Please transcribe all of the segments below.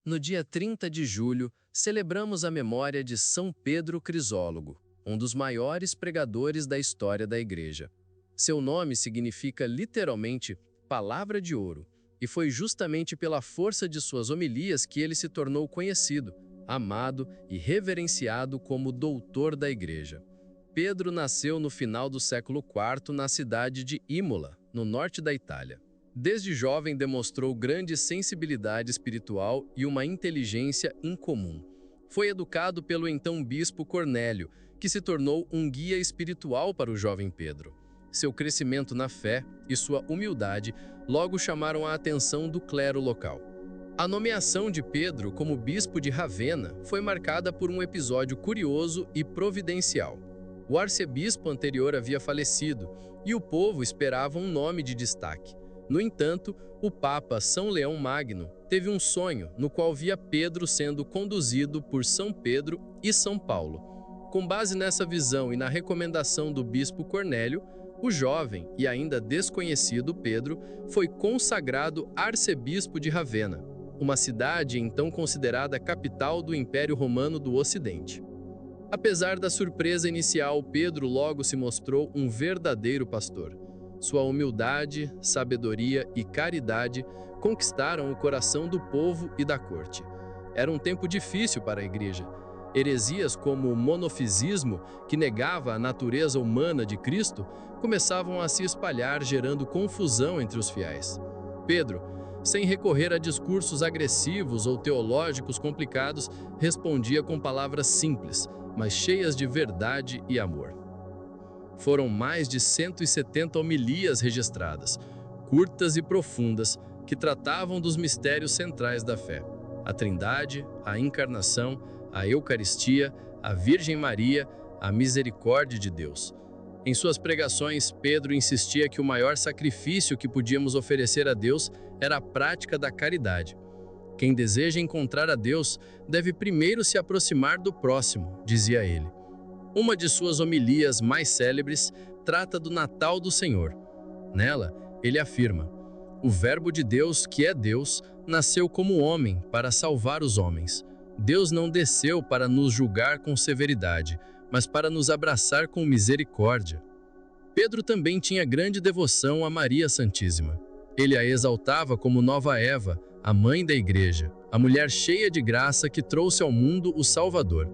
No dia 30 de julho, celebramos a memória de São Pedro Crisólogo, um dos maiores pregadores da história da Igreja. Seu nome significa literalmente Palavra de Ouro, e foi justamente pela força de suas homilias que ele se tornou conhecido, amado e reverenciado como doutor da Igreja. Pedro nasceu no final do século IV na cidade de Imola, no norte da Itália. Desde jovem demonstrou grande sensibilidade espiritual e uma inteligência incomum. Foi educado pelo então bispo Cornélio, que se tornou um guia espiritual para o jovem Pedro. Seu crescimento na fé e sua humildade logo chamaram a atenção do clero local. A nomeação de Pedro como bispo de Ravenna foi marcada por um episódio curioso e providencial. O arcebispo anterior havia falecido e o povo esperava um nome de destaque. No entanto, o Papa São Leão Magno teve um sonho no qual via Pedro sendo conduzido por São Pedro e São Paulo. Com base nessa visão e na recomendação do bispo Cornélio, o jovem e ainda desconhecido Pedro foi consagrado arcebispo de Ravenna, uma cidade então considerada capital do Império Romano do Ocidente. Apesar da surpresa inicial, Pedro logo se mostrou um verdadeiro pastor. Sua humildade, sabedoria e caridade conquistaram o coração do povo e da corte. Era um tempo difícil para a Igreja. Heresias como o monofisismo, que negava a natureza humana de Cristo, começavam a se espalhar, gerando confusão entre os fiéis. Pedro, sem recorrer a discursos agressivos ou teológicos complicados, respondia com palavras simples, mas cheias de verdade e amor. Foram mais de 170 homilias registradas, curtas e profundas, que tratavam dos mistérios centrais da fé: a Trindade, a Encarnação, a Eucaristia, a Virgem Maria, a misericórdia de Deus. Em suas pregações, Pedro insistia que o maior sacrifício que podíamos oferecer a Deus era a prática da caridade. Quem deseja encontrar a Deus deve primeiro se aproximar do próximo, dizia ele. Uma de suas homilias mais célebres trata do Natal do Senhor. Nela, ele afirma: o Verbo de Deus, que é Deus, nasceu como homem para salvar os homens. Deus não desceu para nos julgar com severidade, mas para nos abraçar com misericórdia. Pedro também tinha grande devoção a Maria Santíssima. Ele a exaltava como nova Eva, a mãe da Igreja, a mulher cheia de graça que trouxe ao mundo o Salvador.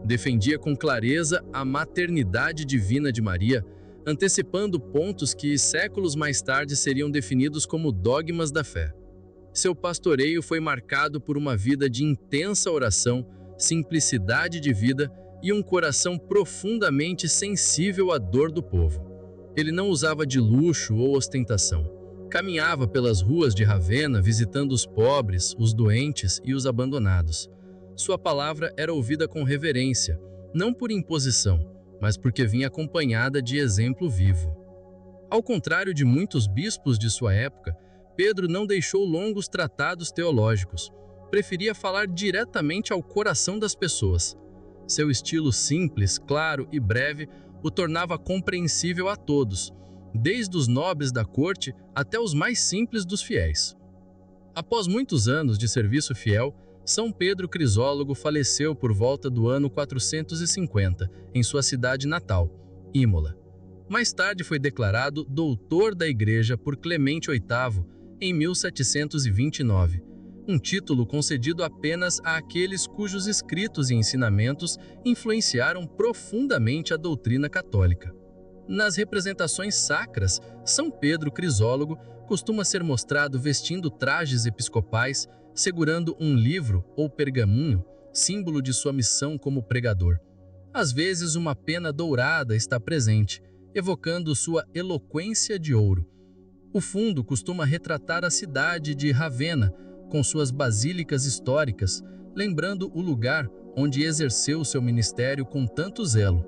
Defendia com clareza a maternidade divina de Maria, antecipando pontos que séculos mais tarde seriam definidos como dogmas da fé. Seu pastoreio foi marcado por uma vida de intensa oração, simplicidade de vida e um coração profundamente sensível à dor do povo. Ele não usava de luxo ou ostentação. Caminhava pelas ruas de Ravenna visitando os pobres, os doentes e os abandonados. Sua palavra era ouvida com reverência, não por imposição, mas porque vinha acompanhada de exemplo vivo. Ao contrário de muitos bispos de sua época, Pedro não deixou longos tratados teológicos. Preferia falar diretamente ao coração das pessoas. Seu estilo simples, claro e breve o tornava compreensível a todos, desde os nobres da corte até os mais simples dos fiéis. Após muitos anos de serviço fiel, São Pedro Crisólogo faleceu por volta do ano 450, em sua cidade natal, Imola. Mais tarde foi declarado doutor da Igreja por Clemente VIII, em 1729, um título concedido apenas àqueles cujos escritos e ensinamentos influenciaram profundamente a doutrina católica. Nas representações sacras, São Pedro Crisólogo costuma ser mostrado vestindo trajes episcopais, segurando um livro ou pergaminho, símbolo de sua missão como pregador. Às vezes, uma pena dourada está presente, evocando sua eloquência de ouro. O fundo costuma retratar a cidade de Ravenna, com suas basílicas históricas, lembrando o lugar onde exerceu seu ministério com tanto zelo.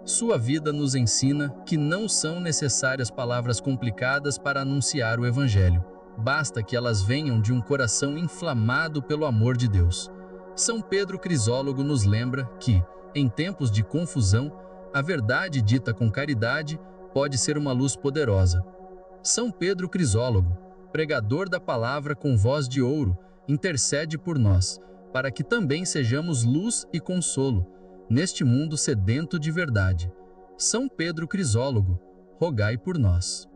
Sua vida nos ensina que não são necessárias palavras complicadas para anunciar o Evangelho. Basta que elas venham de um coração inflamado pelo amor de Deus. São Pedro Crisólogo nos lembra que, em tempos de confusão, a verdade dita com caridade pode ser uma luz poderosa. São Pedro Crisólogo, pregador da palavra com voz de ouro, intercede por nós, para que também sejamos luz e consolo, neste mundo sedento de verdade. São Pedro Crisólogo, rogai por nós.